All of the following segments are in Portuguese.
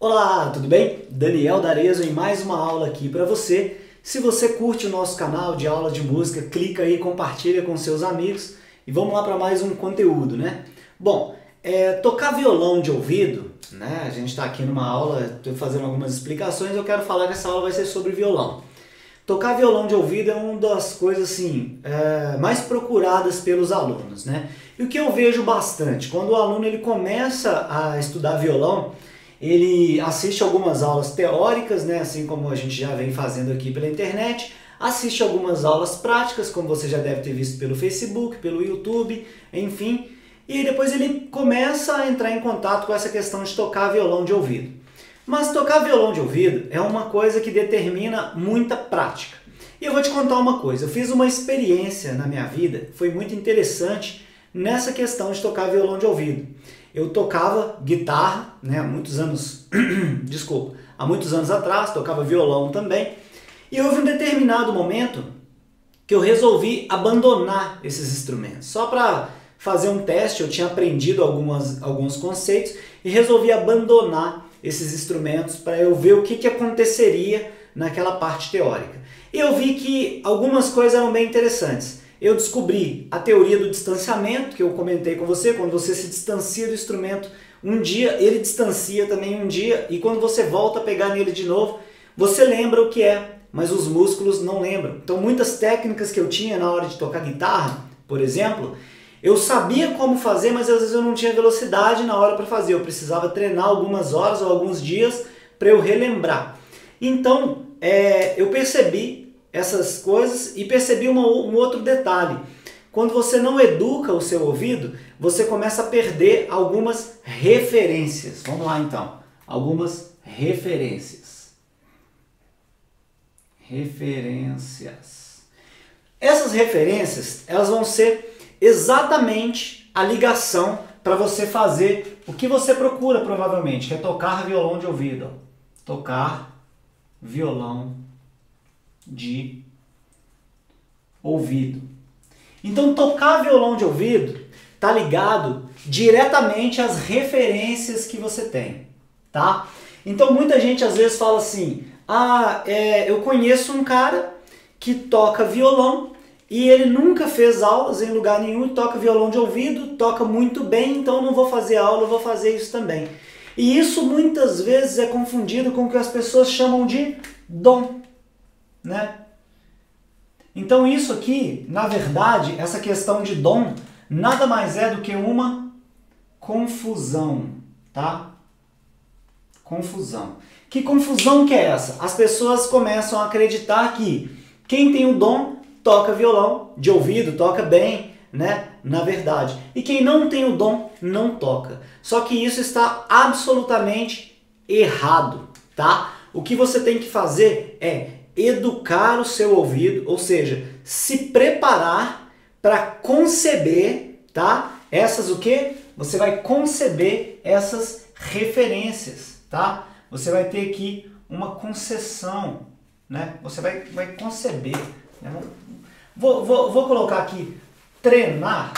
Olá, tudo bem? Daniel D'Arezzo em mais uma aula aqui para você. Se você curte o nosso canal de aula de música, clica aí, compartilha com seus amigos e vamos lá para mais um conteúdo, né? Bom, tocar violão de ouvido, né? A gente está aqui numa aula, estou fazendo algumas explicações, eu quero falar que essa aula vai ser sobre violão. Tocar violão de ouvido é uma das coisas assim, mais procuradas pelos alunos, né? E o que eu vejo bastante, quando o aluno ele começa a estudar violão, ele assiste algumas aulas teóricas, né? Assim como a gente já vem fazendo aqui pela internet, assiste algumas aulas práticas, como você já deve ter visto pelo Facebook, pelo YouTube, enfim, e depois ele começa a entrar em contato com essa questão de tocar violão de ouvido. Mas tocar violão de ouvido é uma coisa que determina muita prática. E eu vou te contar uma coisa, eu fiz uma experiência na minha vida, foi muito interessante nessa questão de tocar violão de ouvido. Eu tocava guitarra, né, há muitos anos, há muitos anos atrás, tocava violão também, e houve um determinado momento que eu resolvi abandonar esses instrumentos. Só para fazer um teste, eu tinha aprendido alguns conceitos e resolvi abandonar esses instrumentos para eu ver o que aconteceria naquela parte teórica. E eu vi que algumas coisas eram bem interessantes. Eu descobri a teoria do distanciamento, que eu comentei com você, quando você se distancia do instrumento um dia, ele distancia também um dia, e quando você volta a pegar nele de novo, você lembra o que é, mas os músculos não lembram. Então muitas técnicas que eu tinha na hora de tocar guitarra, por exemplo, eu sabia como fazer, mas às vezes eu não tinha velocidade na hora para fazer. Eu precisava treinar algumas horas ou alguns dias para eu relembrar. Então, eu percebi essas coisas e percebi um outro detalhe. Quando você não educa o seu ouvido, você começa a perder algumas referências. Vamos lá então. Algumas referências. Essas referências, elas vão ser exatamente a ligação para você fazer o que você procura provavelmente, que é tocar violão de ouvido. Tocar violão de ouvido. Então tocar violão de ouvido está ligado diretamente às referências que você tem, tá? Então muita gente às vezes fala assim, eu conheço um cara que toca violão e ele nunca fez aulas em lugar nenhum e toca violão de ouvido, toca muito bem, então não vou fazer aula, eu vou fazer isso também. E isso muitas vezes é confundido com o que as pessoas chamam de dom, né? Então isso aqui, na verdade, essa questão de dom, nada mais é do que uma confusão, tá? Confusão. Que confusão que é essa? As pessoas começam a acreditar que quem tem o dom toca violão de ouvido, toca bem, né? Na verdade. E quem não tem o dom, não toca. Só que isso está absolutamente errado, tá? O que você tem que fazer é educar o seu ouvido, ou seja, se preparar para conceber, tá? Essas o quê? Você vai conceber essas referências, tá? Você vai ter aqui uma concessão, né? Você vai conceber, né? Vou colocar aqui treinar,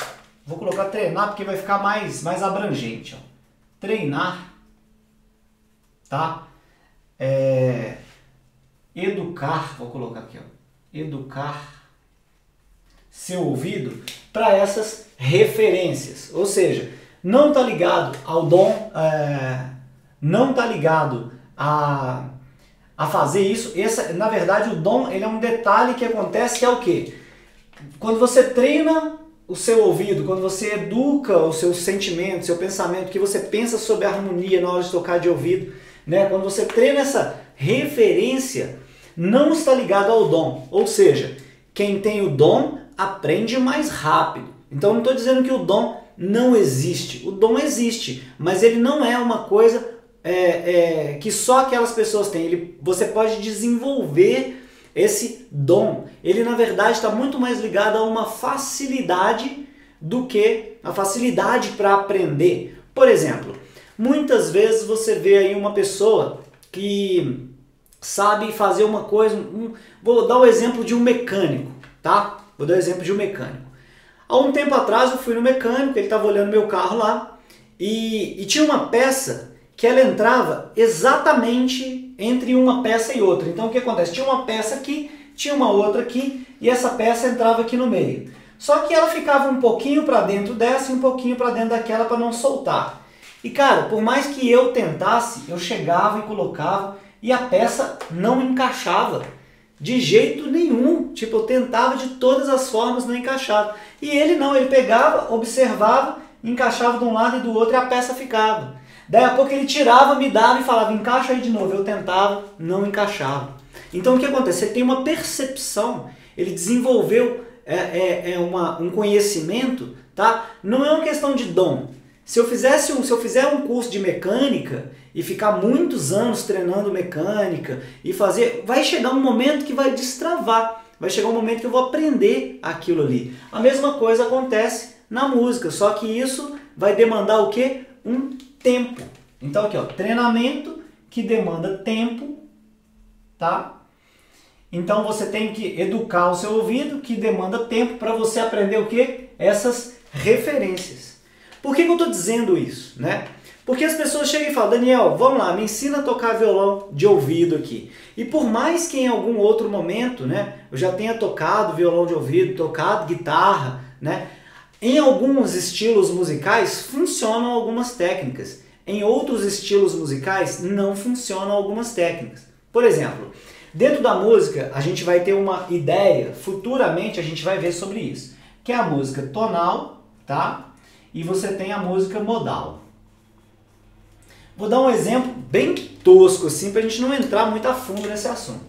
vou colocar treinar porque vai ficar mais abrangente, ó. Treinar, tá? Educar, vou colocar aqui, ó, educar seu ouvido para essas referências, ou seja, não está ligado ao dom, não está ligado a fazer isso. Na verdade, o dom ele é um detalhe que acontece, que é o quê? Quando você treina o seu ouvido, quando você educa os seus sentimentos, seu pensamento, que você pensa sobre a harmonia na hora de tocar de ouvido, né? Quando você treina essa referência, não está ligado ao dom. Ou seja, quem tem o dom aprende mais rápido. Então não estou dizendo que o dom não existe. O dom existe, mas ele não é uma coisa que só aquelas pessoas têm. Você pode desenvolver esse dom. Ele na verdade está muito mais ligado a uma facilidade do que a facilidade para aprender. Por exemplo, muitas vezes você vê aí uma pessoa que sabe fazer uma coisa, vou dar o exemplo de um mecânico, tá? Vou dar o exemplo de um mecânico. Há um tempo atrás eu fui no mecânico, ele estava olhando meu carro lá e tinha uma peça que ela entrava exatamente entre uma peça e outra. Então o que acontece? Tinha uma peça aqui, tinha uma outra aqui, e essa peça entrava aqui no meio. Só que ela ficava um pouquinho para dentro dessa e um pouquinho para dentro daquela para não soltar. E cara, por mais que eu tentasse, eu chegava e colocava e a peça não encaixava de jeito nenhum. Tipo, eu tentava de todas as formas, não encaixava. E ele não, ele pegava, observava, encaixava de um lado e do outro e a peça ficava. Daí a pouco ele tirava, me dava e falava, encaixa aí de novo. Eu tentava, não encaixava. Então o que acontece? Ele tem uma percepção, ele desenvolveu um conhecimento, tá? Não é uma questão de dom. Se eu fizer um curso de mecânica e ficar muitos anos treinando mecânica e fazer, vai chegar um momento que vai destravar, vai chegar um momento que eu vou aprender aquilo ali. A mesma coisa acontece na música, só que isso vai demandar o quê? Um tempo. Então aqui, ó, treinamento que demanda tempo, tá? Então você tem que educar o seu ouvido, que demanda tempo para você aprender o quê? Essas referências. Por que eu estou dizendo isso, né? Porque as pessoas chegam e falam, Daniel, vamos lá, me ensina a tocar violão de ouvido aqui. E por mais que em algum outro momento, né, eu já tenha tocado violão de ouvido, tocado guitarra, né, em alguns estilos musicais funcionam algumas técnicas. Em outros estilos musicais não funcionam algumas técnicas. Por exemplo, dentro da música a gente vai ter uma ideia, futuramente a gente vai ver sobre isso, que é a música tonal, tá? E você tem a música modal. Vou dar um exemplo bem tosco assim, para a gente não entrar muito a fundo nesse assunto.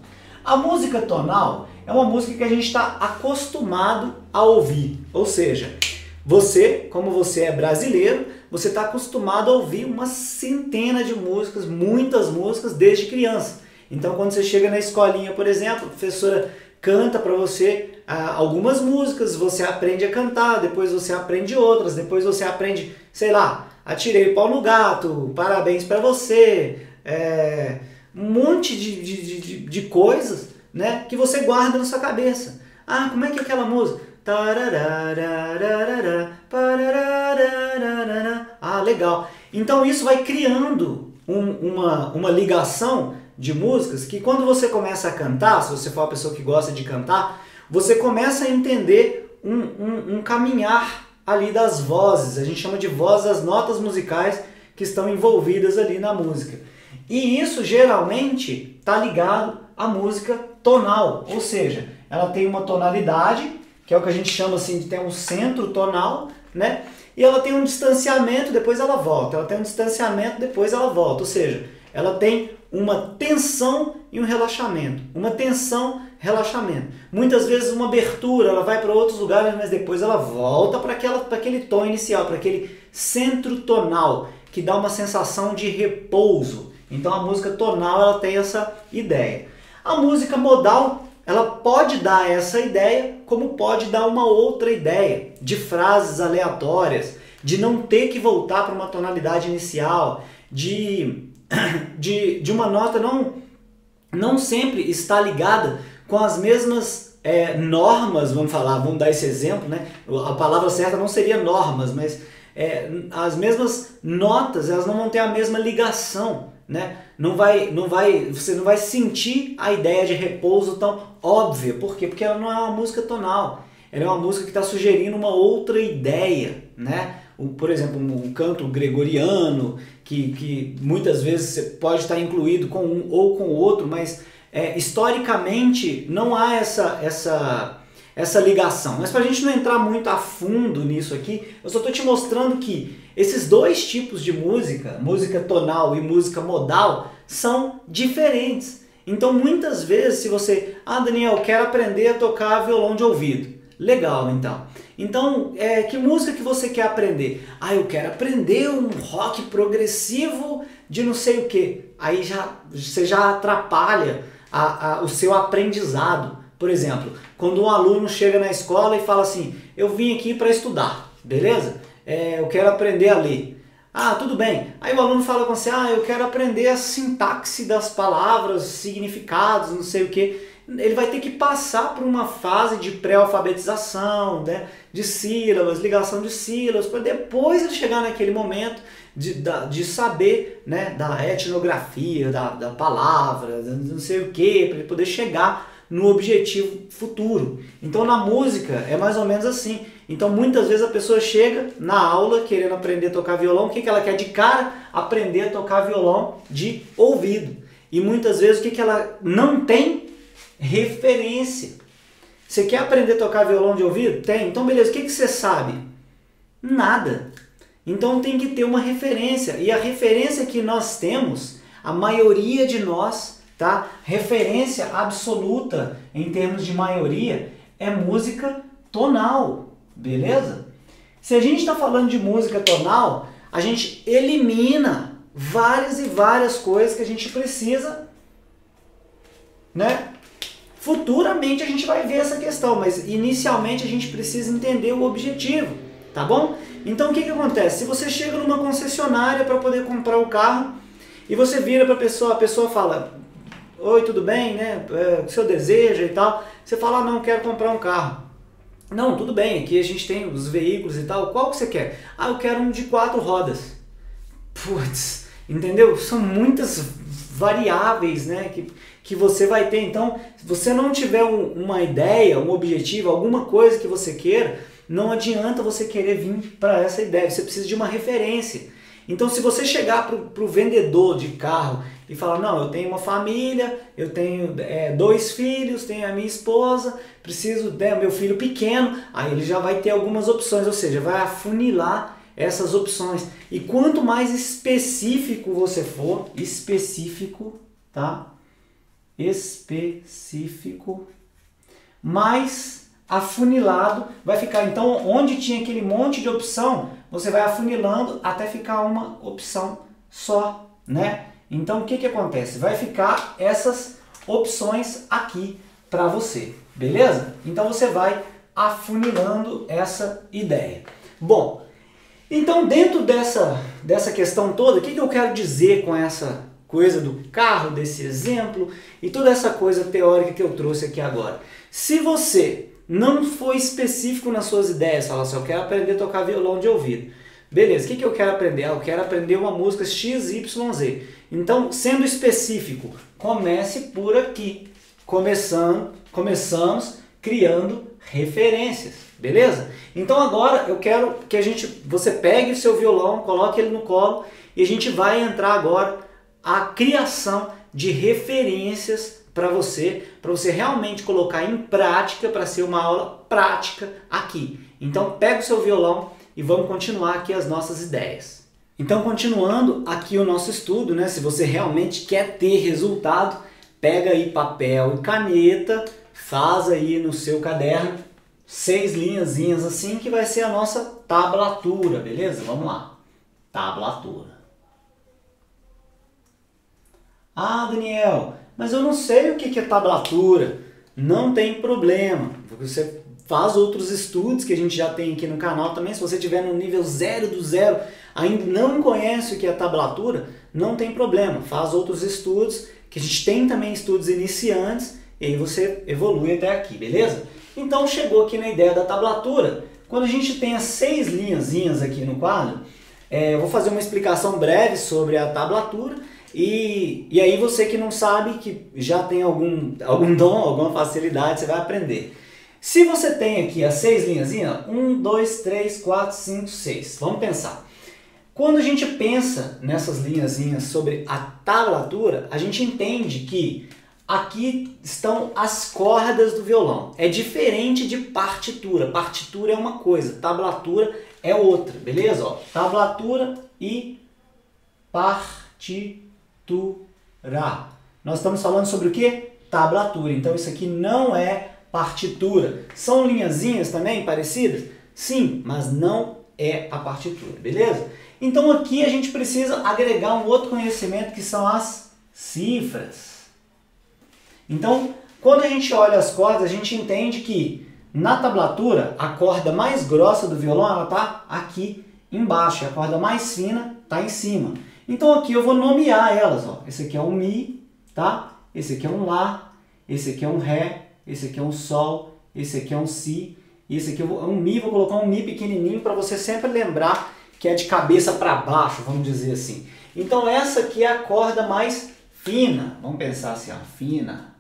A música tonal é uma música que a gente está acostumado a ouvir, ou seja, você, como você é brasileiro, você está acostumado a ouvir uma centena de músicas, muitas músicas desde criança. Então quando você chega na escolinha, por exemplo, a professora canta para você algumas músicas, você aprende a cantar, depois você aprende outras, depois você aprende, sei lá, Atirei o Pau no Gato, Parabéns para Você, um monte de coisas, né, que você guarda na sua cabeça. Ah, como é que é aquela música? Ah, legal. Então isso vai criando uma ligação de músicas que quando você começa a cantar, se você for uma pessoa que gosta de cantar, você começa a entender um caminhar ali das vozes. A gente chama de voz as notas musicais que estão envolvidas ali na música. E isso geralmente está ligado à música tonal, ou seja, ela tem uma tonalidade, que é o que a gente chama assim de ter um centro tonal, né? E ela tem um distanciamento, depois ela volta. Ela tem um distanciamento, depois ela volta. Ou seja, ela tem uma tensão e um relaxamento. Uma tensão, relaxamento. Muitas vezes uma abertura, ela vai para outros lugares, mas depois ela volta para aquele tom inicial, para aquele centro tonal, que dá uma sensação de repouso. Então a música tonal ela tem essa ideia. A música modal, ela pode dar essa ideia, como pode dar uma outra ideia, de frases aleatórias, de não ter que voltar para uma tonalidade inicial, de uma nota não sempre está ligada com as mesmas normas, vamos dar esse exemplo, né? A palavra certa não seria normas, mas as mesmas notas, elas não vão ter a mesma ligação, né? Você não vai sentir a ideia de repouso tão óbvia. Por quê? Porque ela não é uma música tonal. Ela é uma música que está sugerindo uma outra ideia, né? Por exemplo, um canto gregoriano, que muitas vezes pode estar incluído com um ou com o outro, mas historicamente não há essa ligação. Mas para a gente não entrar muito a fundo nisso aqui, eu só estou te mostrando que esses dois tipos de música, música tonal e música modal, são diferentes. Então muitas vezes se você, Daniel, quero aprender a tocar violão de ouvido. Legal, então. Então, que música que você quer aprender? Eu quero aprender um rock progressivo de não sei o que. Aí você já atrapalha o seu aprendizado. Por exemplo, quando um aluno chega na escola e fala assim, eu vim aqui para estudar, beleza? Eu quero aprender a ler. Tudo bem. Aí o aluno fala com você, eu quero aprender a sintaxe das palavras, significados, não sei o que. Ele vai ter que passar por uma fase de pré-alfabetização, né, de sílabas, ligação de sílabas, para depois ele chegar naquele momento de saber, né, da etnografia, da palavra, não sei o que, para ele poder chegar no objetivo futuro. Então na música é mais ou menos assim. Então muitas vezes a pessoa chega na aula querendo aprender a tocar violão, o que ela quer de cara? Aprender a tocar violão de ouvido. E muitas vezes o que ela não tem? Referência. Você quer aprender a tocar violão de ouvido? Tem. Então beleza, o que você sabe? Nada. Então tem que ter uma referência. E a referência que nós temos, a maioria de nós, tá? Referência absoluta em termos de maioria é música tonal, beleza? Se a gente está falando de música tonal, a gente elimina várias e várias coisas que a gente precisa, né? Futuramente a gente vai ver essa questão, mas inicialmente a gente precisa entender o objetivo, tá bom? Então o que acontece? Se você chega numa concessionária para poder comprar um carro e você vira para a pessoa fala: oi, tudo bem, né? O que o senhor deseja e tal. Você fala: ah, não, quero comprar um carro. Não, tudo bem, aqui a gente tem os veículos e tal. Qual que você quer? Ah, eu quero um de 4 rodas. Putz, entendeu? São muitas variáveis, né, que você vai ter. Então, se você não tiver uma ideia, um objetivo, alguma coisa que você queira, não adianta você querer vir para essa ideia. Você precisa de uma referência. Então, se você chegar para o vendedor de carro e falar: não, eu tenho uma família, eu tenho 2 filhos, tenho a minha esposa, preciso, meu filho pequeno, aí ele já vai ter algumas opções, ou seja, vai afunilar essas opções. E quanto mais específico você for, tá? Específico, mais afunilado vai ficar. Então, onde tinha aquele monte de opção, você vai afunilando até ficar uma opção só, né? Então, o que acontece? Vai ficar essas opções aqui para você, beleza? Então, você vai afunilando essa ideia. Bom, então, dentro dessa questão toda, o que eu quero dizer com essa coisa do carro, desse exemplo e toda essa coisa teórica que eu trouxe aqui agora? Se você não for específico nas suas ideias, fala assim: eu quero aprender a tocar violão de ouvido. Beleza, o que eu quero aprender? Eu quero aprender uma música XYZ. Então, sendo específico, comece por aqui. Começamos criando referências, beleza? Então agora eu quero que você pegue o seu violão, coloque ele no colo e a gente vai entrar agora a criação de referências para você realmente colocar em prática, para ser uma aula prática aqui. Então pega o seu violão e vamos continuar aqui as nossas ideias. Então, continuando aqui o nosso estudo, né? Se você realmente quer ter resultado, pega aí papel e caneta, faz aí no seu caderno 6 linhazinhas assim, que vai ser a nossa tablatura, beleza? Vamos lá. Tablatura. Ah, Daniel, mas eu não sei o que é tablatura. Não tem problema. Você faz outros estudos que a gente já tem aqui no canal também. Se você estiver no nível 0 do 0, ainda não conhece o que é tablatura, não tem problema. Faz outros estudos, que a gente tem também estudos iniciantes, e aí você evolui até aqui, beleza? Então chegou aqui na ideia da tablatura. Quando a gente tem as 6 linhazinhas aqui no quadro, eu vou fazer uma explicação breve sobre a tablatura. E aí você que não sabe, que já tem algum dom, alguma facilidade, você vai aprender. Se você tem aqui as 6 linhazinhas, 1, 2, 3, 4, 5, 6. Vamos pensar. Quando a gente pensa nessas linhazinhas sobre a tablatura, a gente entende que aqui estão as cordas do violão. É diferente de partitura. Partitura é uma coisa, tablatura é outra, beleza? Ó, tablatura e partitura. Nós estamos falando sobre o que? Tablatura. Então isso aqui não é partitura. São linhazinhas também parecidas? Sim, mas não é a partitura, beleza? Então aqui a gente precisa agregar um outro conhecimento, que são as cifras. Então, quando a gente olha as cordas, a gente entende que na tablatura a corda mais grossa do violão ela está aqui embaixo, e a corda mais fina está em cima. Então aqui eu vou nomear elas, ó. Esse aqui é um Mi, tá? Esse aqui é um Lá, esse aqui é um Ré, esse aqui é um Sol, esse aqui é um Si, e esse aqui é um Mi. Vou colocar um Mi pequenininho para você sempre lembrar que é de cabeça para baixo, vamos dizer assim. Então essa aqui é a corda mais fina. Vamos pensar assim, ó, fina.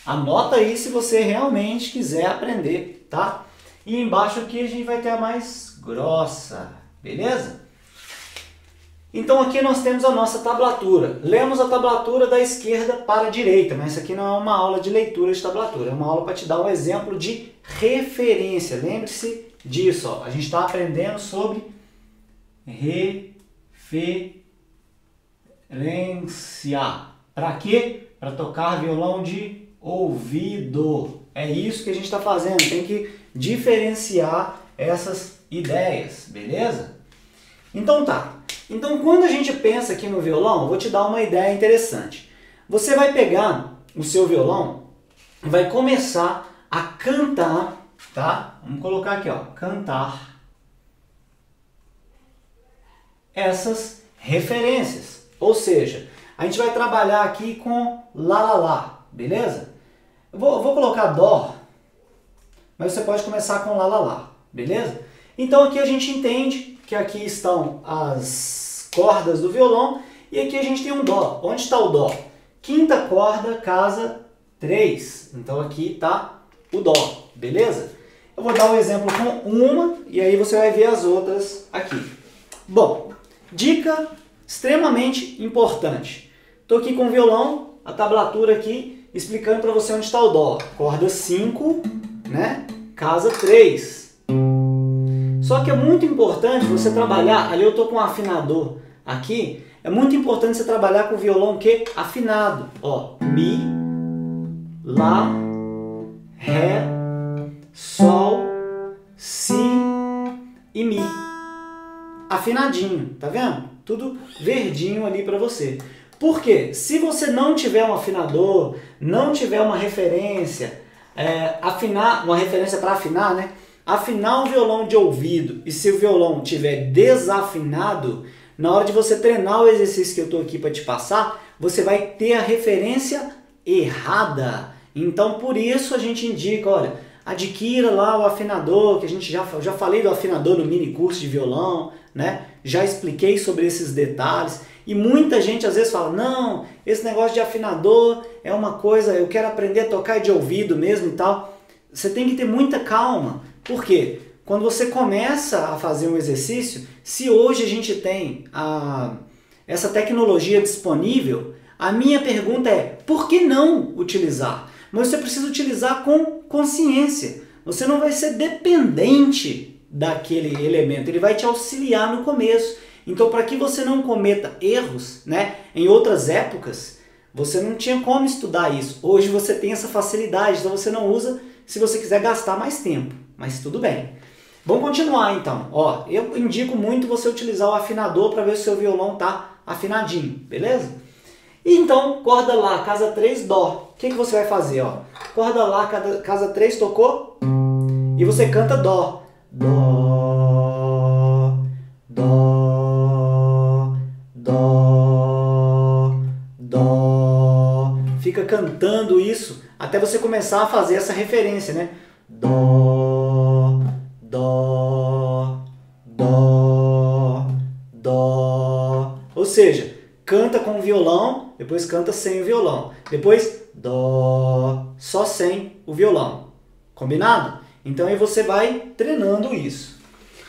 Anota aí se você realmente quiser aprender, tá? E embaixo aqui a gente vai ter a mais grossa, beleza? Então aqui nós temos a nossa tablatura. Lemos a tablatura da esquerda para a direita, mas isso aqui não é uma aula de leitura de tablatura, é uma aula para te dar um exemplo de referência. Lembre-se disso, ó. A gente está aprendendo sobre referência. Para quê? Para tocar violão de ouvido. É isso que a gente está fazendo, tem que diferenciar essas ideias, beleza? Então tá. Então quando a gente pensa aqui no violão, eu vou te dar uma ideia interessante. Você vai pegar o seu violão e vai começar a cantar, tá? Vamos colocar aqui, ó, cantar essas referências. Ou seja, a gente vai trabalhar aqui com lá, lá, lá, beleza? Eu vou colocar dó, mas você pode começar com lá, lá, lá, beleza? Então aqui a gente entende que aqui estão as cordas do violão e aqui a gente tem um dó. Onde está o dó? Quinta corda, casa 3. Então aqui está o dó, beleza? Eu vou dar um exemplo com uma e aí você vai ver as outras aqui. Bom, dica extremamente importante. Estou aqui com o violão, a tablatura aqui, explicando para você onde está o dó. Corda 5, né? Casa 3. Só que é muito importante você trabalhar, ali eu estou com um afinador aqui, é muito importante você trabalhar com o violão que afinado. Ó, Mi, Lá, Ré, Sol, Si e Mi. Afinadinho, tá vendo? Tudo verdinho ali para você. Por quê? Se você não tiver um afinador, não tiver uma referência, afinar, uma referência para afinar, né? Afinar um violão de ouvido e se o violão estiver desafinado, na hora de você treinar o exercício que eu estou aqui para te passar, você vai ter a referência errada. Então por isso a gente indica, olha, adquira lá o afinador, que a gente já falei do afinador no mini curso de violão, né? Já expliquei sobre esses detalhes. E muita gente às vezes fala, não, esse negócio de afinador é uma coisa, eu quero aprender a tocar de ouvido mesmo e tal. Você tem que ter muita calma. Por quê? Quando você começa a fazer um exercício, se hoje a gente tem essa tecnologia disponível, a minha pergunta é, por que não utilizar? Mas você precisa utilizar com consciência. Você não vai ser dependente daquele elemento, ele vai te auxiliar no começo. Então, para que você não cometa erros, né? Em outras épocas, você não tinha como estudar isso. Hoje você tem essa facilidade, então você não usa se você quiser gastar mais tempo. Mas tudo bem. Vamos continuar então. Ó, eu indico muito você utilizar o afinador para ver se o seu violão está afinadinho, beleza? E então, corda Lá, casa 3, Dó. O que você vai fazer? Ó? Corda Lá, casa 3, tocou? E você canta Dó. Dó, Dó, Dó, Dó. Fica cantando isso até você começar a fazer essa referência, né? Dó, Dó, Dó, Dó. Ou seja, canta com o violão, depois canta sem o violão. Depois Dó, só sem o violão. Combinado? Então aí você vai treinando isso.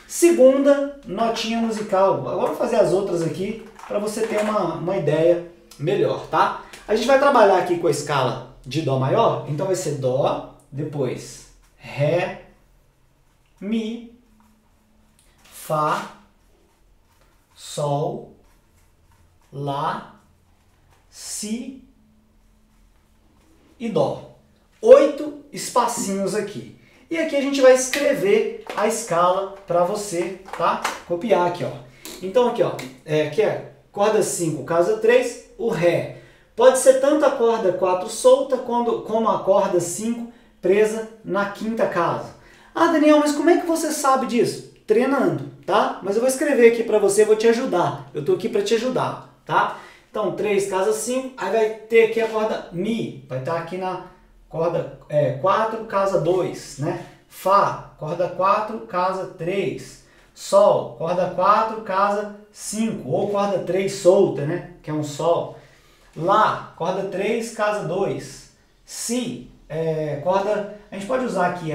Segunda notinha musical. Agora eu vou fazer as outras aqui para você ter uma ideia melhor, tá? A gente vai trabalhar aqui com a escala de Dó maior. Então vai ser Dó, depois Ré, Mi, Fá, Sol, Lá, Si e Dó. 8 espacinhos aqui. E aqui a gente vai escrever a escala para você, tá? Copiar aqui, ó. Então aqui, ó, aqui é corda 5, casa 3, o Ré. Pode ser tanto a corda 4 solta como a corda 5 presa na quinta casa. Ah, Daniel, mas como é que você sabe disso? Treinando, tá? Mas eu vou escrever aqui para você, vou te ajudar. Eu tô aqui para te ajudar, tá? Então, 3, casa 5, aí vai ter aqui a corda Mi, vai estar aqui na corda 4, casa 2, né? Fá, corda 4, casa 3. Sol, corda 4, casa 5, ou corda 3 solta, né? Que é um Sol. Lá, corda 3, casa 2. Si, corda... A gente pode usar aqui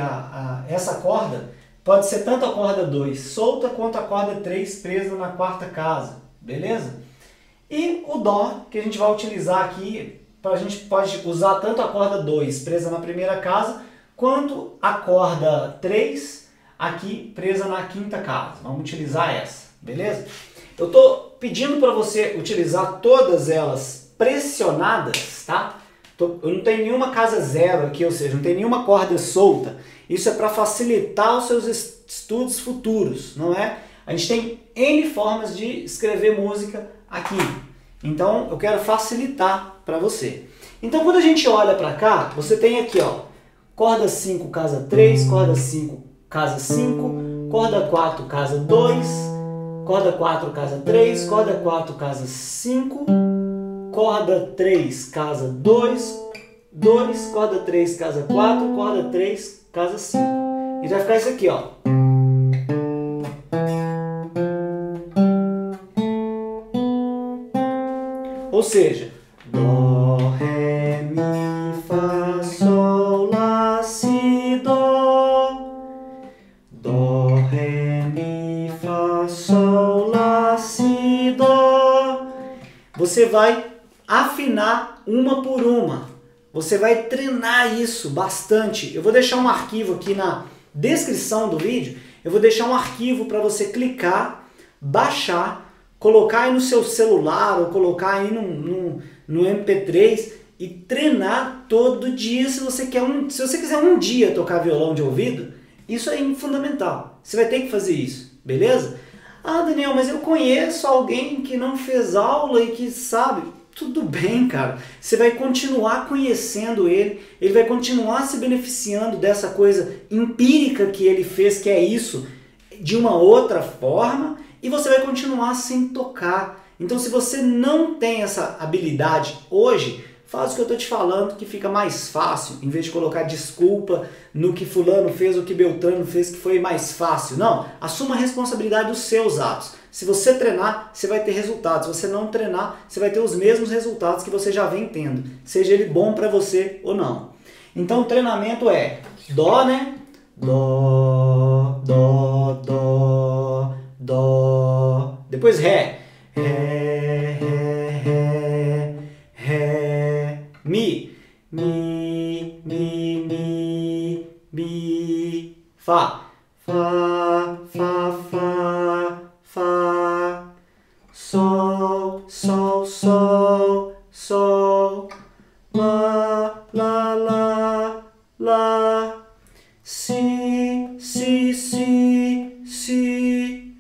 essa corda, pode ser tanto a corda 2 solta, quanto a corda 3 presa na quarta casa, beleza? E o Dó, que a gente vai utilizar aqui, a gente pode usar tanto a corda 2 presa na primeira casa, quanto a corda 3 aqui presa na quinta casa. Vamos utilizar essa, beleza? Eu estou pedindo para você utilizar todas elas pressionadas, tá? Eu não tenho nenhuma casa zero aqui, ou seja, não tem nenhuma corda solta. Isso é para facilitar os seus estudos futuros, não é? A gente tem N formas de escrever música aqui. Então, eu quero facilitar para você. Então, quando a gente olha para cá, você tem aqui, ó, corda 5, casa 3, corda 5, casa 5, corda 4, casa 2, corda 4, casa 3, corda 4, casa 5, corda 3, casa 2, corda 3, casa 4, corda 3, casa 5. E vai ficar isso aqui, ó. Ou seja, Dó, Ré, Mi, Fá, Sol, Lá, Si, Dó. Dó, Ré, Mi, Fá, Sol, Lá, Si, Dó. Você vai afinar uma por uma. Você vai treinar isso bastante. Eu vou deixar um arquivo aqui na descrição do vídeo. Eu vou deixar um arquivo para você clicar, baixar, colocar aí no seu celular ou colocar aí no MP3 e treinar todo dia se você quiser um dia tocar violão de ouvido. Isso é fundamental. Você vai ter que fazer isso, beleza? Ah, Daniel, mas eu conheço alguém que não fez aula e que sabe. Tudo bem, cara. Você vai continuar conhecendo ele vai continuar se beneficiando dessa coisa empírica que ele fez, que é isso, de uma outra forma, e você vai continuar sem tocar. Então, se você não tem essa habilidade hoje, faz o que eu estou te falando, que fica mais fácil, em vez de colocar desculpa no que fulano fez, o que Beltrano fez, que foi mais fácil. Não, assuma a responsabilidade dos seus atos. Se você treinar, você vai ter resultados. Se você não treinar, você vai ter os mesmos resultados que você já vem tendo, seja ele bom para você ou não. Então, o treinamento é Dó, né? Dó, Dó, Dó, Dó. Depois Ré. Ré, Ré, Ré, Ré. Mi. Mi, Mi, Mi, Mi. Fá. Fá, Fá, Fá, Fá. Sol, Sol, Sol, Sol. Lá, Lá, Lá, Lá. Si, Si, Si, Si.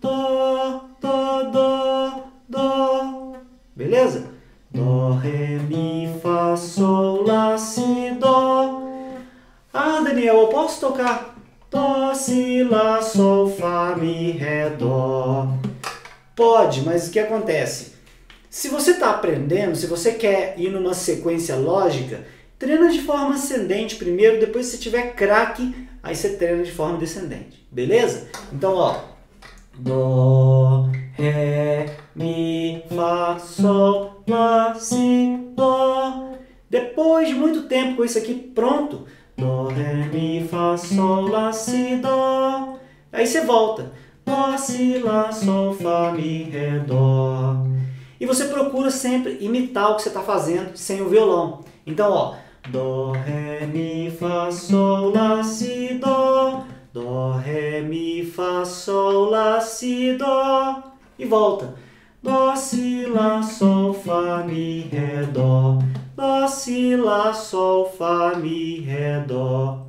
Dó, Dó, Dó, Dó. Beleza? Dó, Ré, Mi, Fá, Sol, Lá, Si, Dó. Ah, Daniel, eu posso tocar Dó, Si, Lá, Sol, Fá, Mi, Ré, Dó. Pode, mas o que acontece? Se você está aprendendo, se você quer ir numa sequência lógica, treina de forma ascendente primeiro, depois se tiver craque, aí você treina de forma descendente, beleza? Então, ó, Dó, Ré, Mi, Fá, Sol, Lá, Si, Dó. Depois de muito tempo com isso aqui pronto, Dó, Ré, Mi, Fá, Sol, Lá, Si, Dó. Aí você volta, Dó, Si, Lá, Sol, Fá, Mi, Ré, Dó. E você procura sempre imitar o que você está fazendo sem o violão. Então, ó, Dó, Ré, Mi, Fá, Sol, Lá, Si, Dó. Dó, Ré, Mi, Fá, Sol, Lá, Si, Dó. E volta. Dó, Si, Lá, Sol, Fá, Mi, Ré, Dó. Dó, Si, Lá, Sol, Fá, Mi, Ré, Dó.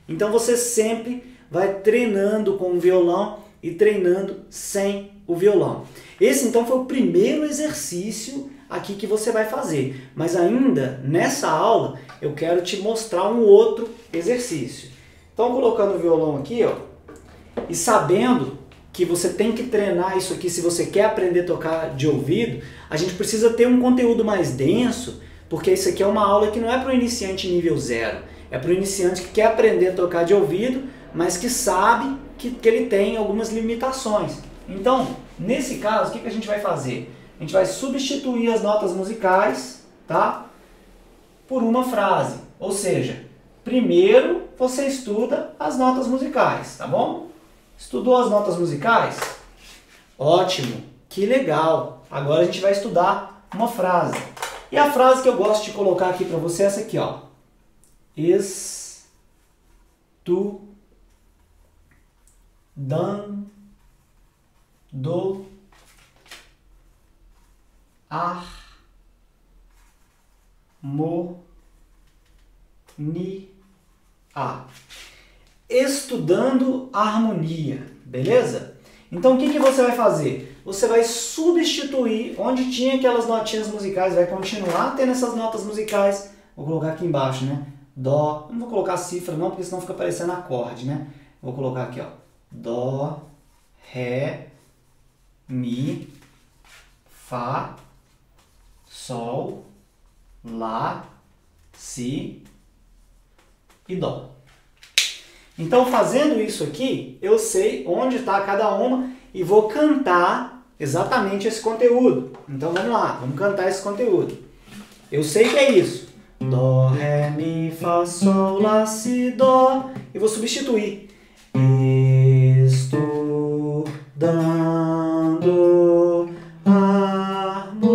Então você sempre vai treinando com o violão e treinando sem o violão. Esse então foi o primeiro exercício aqui que você vai fazer. Mas ainda nessa aula eu quero te mostrar um outro exercício. Então colocando o violão aqui, ó, e sabendo que você tem que treinar isso aqui se você quer aprender a tocar de ouvido, a gente precisa ter um conteúdo mais denso, porque isso aqui é uma aula que não é para o iniciante nível 0, é para o iniciante que quer aprender a tocar de ouvido, mas que sabe que ele tem algumas limitações. Então, nesse caso, o que a gente vai fazer? A gente vai substituir as notas musicais, tá? Por uma frase. Ou seja, primeiro você estuda as notas musicais, tá bom? Estudou as notas musicais? Ótimo, que legal! Agora a gente vai estudar uma frase. E a frase que eu gosto de colocar aqui para você é essa aqui, ó. Estudando harmonia. Estudando a harmonia, beleza? Então o que você vai fazer? Você vai substituir onde tinha aquelas notinhas musicais, vai continuar tendo essas notas musicais. Vou colocar aqui embaixo, né? Dó, não vou colocar cifra não, porque senão fica parecendo acorde, né? Vou colocar aqui, ó. Dó, Ré, Mi, Fá, Sol, Lá, Si e Dó. Então, fazendo isso aqui, eu sei onde está cada uma e vou cantar exatamente esse conteúdo. Então, vamos lá, vamos cantar esse conteúdo. Eu sei que é isso. Dó, Ré, Mi, Fá, Sol, Lá, Si, Dó. E vou substituir. Estudando harmonia.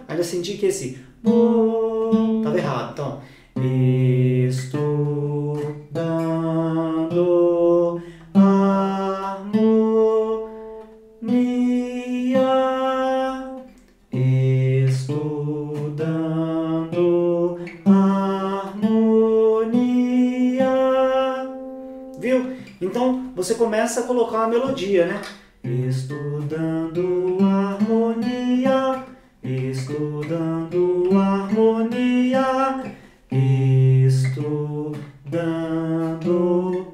Ainda senti que esse estava errado. Então, estudando harmonia. Estudando harmonia. Viu? Então você começa a colocar uma melodia, né? Estudando harmonia. Estudando harmonia. Estudando.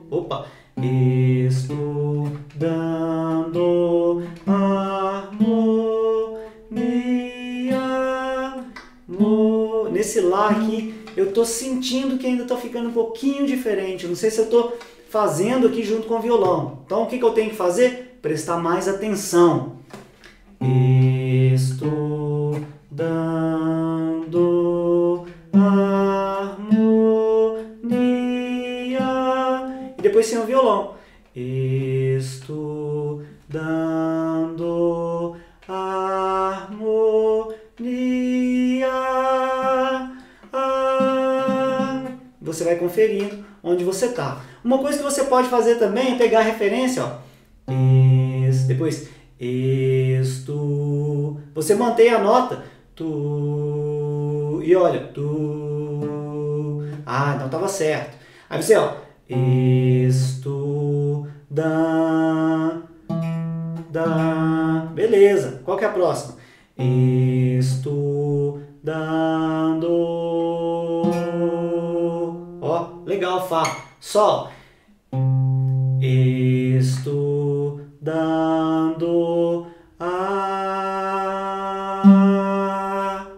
Opa! Estudando harmonia. Nesse Lá aqui, eu tô sentindo que ainda tá ficando um pouquinho diferente. Não sei se eu tô fazendo aqui junto com o violão. Então, o que eu tenho que fazer? Prestar mais atenção. Estudando harmonia. E depois sem o violão. Estudando harmonia. Você vai conferindo onde você está. Uma coisa que você pode fazer também é pegar a referência, ó. Depois, você mantém a nota. Tu. E olha, tu. Ah, então estava certo. Aí você, ó. Beleza. Qual que é a próxima? Estudando. Ó, legal, Fá. Sol. Estudando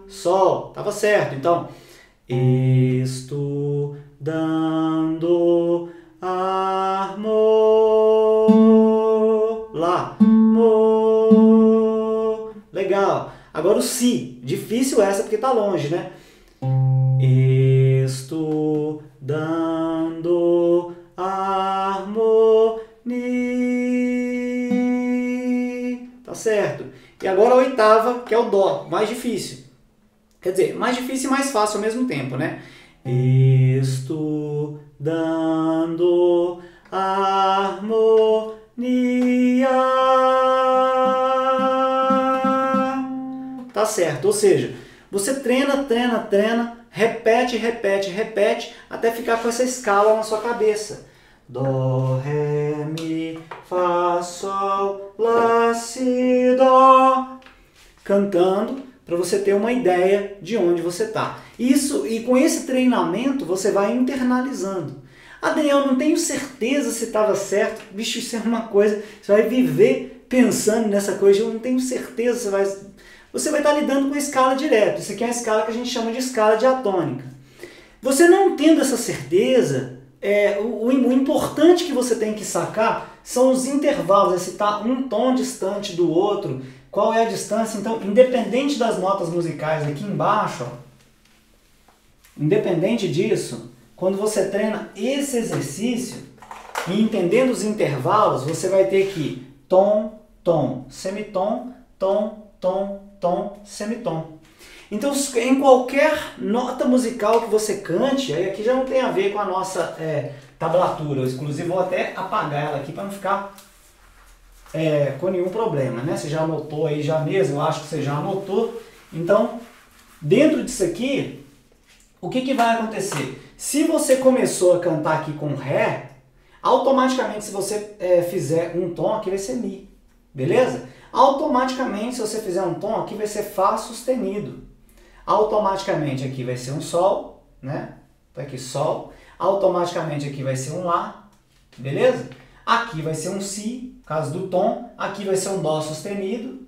Sol. Tava certo. Então, estudando Lá. Legal. Agora o Si. Difícil essa porque tá longe, né? Estudando harmonia. Tá certo. E agora a oitava, que é o Dó, mais difícil. Quer dizer, mais difícil e mais fácil ao mesmo tempo, né? Estudando harmonia. Tá certo. Ou seja, você treina, repete, até ficar com essa escala na sua cabeça. Dó, Ré, Mi, Fá, Sol, Lá, Si, Dó. Cantando para você ter uma ideia de onde você está. Isso, e com esse treinamento você vai internalizando. Ah, Daniel, não tenho certeza se estava certo. Bicho, isso é uma coisa, você vai viver pensando nessa coisa, eu não tenho certeza, você vai estar lidando com a escala direto. Isso aqui é a escala que a gente chama de escala diatônica. Você não tendo essa certeza, o importante que você tem que sacar são os intervalos, se está um tom distante do outro, qual é a distância. Então, independente das notas musicais aqui embaixo, ó, independente disso, quando você treina esse exercício e entendendo os intervalos, você vai ter que tom, tom, semitom, tom, tom, tom, semitom. Então, em qualquer nota musical que você cante, aí aqui já não tem a ver com a nossa tablatura, eu inclusive vou até apagar ela aqui para não ficar com nenhum problema, né? Você já anotou aí já mesmo, eu acho que você já anotou. Então, dentro disso aqui, o que vai acontecer? Se você começou a cantar aqui com Ré, automaticamente se você fizer um tom, aqui vai ser Mi, beleza? Automaticamente, se você fizer um tom, aqui vai ser Fá sustenido. Automaticamente aqui vai ser um Sol, né? Então aqui Sol. Automaticamente aqui vai ser um Lá, beleza? Aqui vai ser um Si, por causa do tom. Aqui vai ser um Dó sustenido,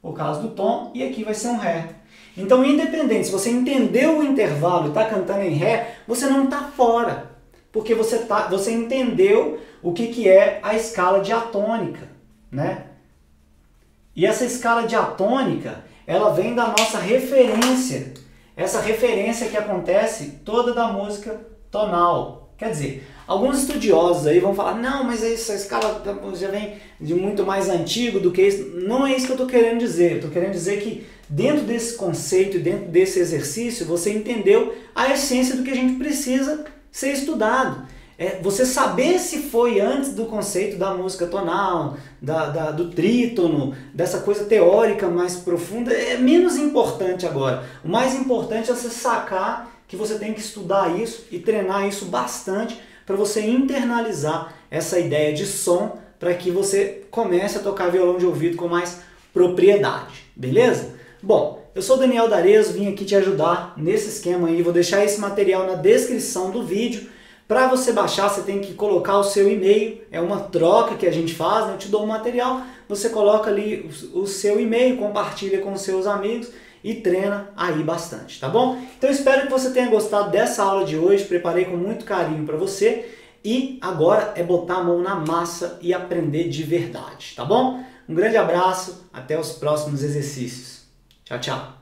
por causa do tom. E aqui vai ser um Ré. Então, independente, se você entendeu o intervalo e está cantando em Ré, você não está fora. Porque você entendeu o que é a escala diatônica, né? E essa escala diatônica, ela vem da nossa referência. Essa referência que acontece toda da música tonal. Quer dizer, alguns estudiosos aí vão falar, não, mas essa escala já vem de muito mais antigo do que isso. Não é isso que eu estou querendo dizer. Eu estou querendo dizer que dentro desse conceito e dentro desse exercício, você entendeu a essência do que a gente precisa ser estudado. Você saber se foi antes do conceito da música tonal, do trítono, dessa coisa teórica mais profunda, é menos importante agora. O mais importante é você sacar que você tem que estudar isso e treinar isso bastante para você internalizar essa ideia de som para que você comece a tocar violão de ouvido com mais propriedade, beleza? Bom, eu sou o Daniel D'Arezzo, vim aqui te ajudar nesse esquema aí, vou deixar esse material na descrição do vídeo. Para você baixar, você tem que colocar o seu e-mail, é uma troca que a gente faz, né? Eu te dou um material, você coloca ali o seu e-mail, compartilha com os seus amigos e treina aí bastante, tá bom? Então espero que você tenha gostado dessa aula de hoje, preparei com muito carinho para você e agora é botar a mão na massa e aprender de verdade, tá bom? Um grande abraço, até os próximos exercícios. Tchau, tchau!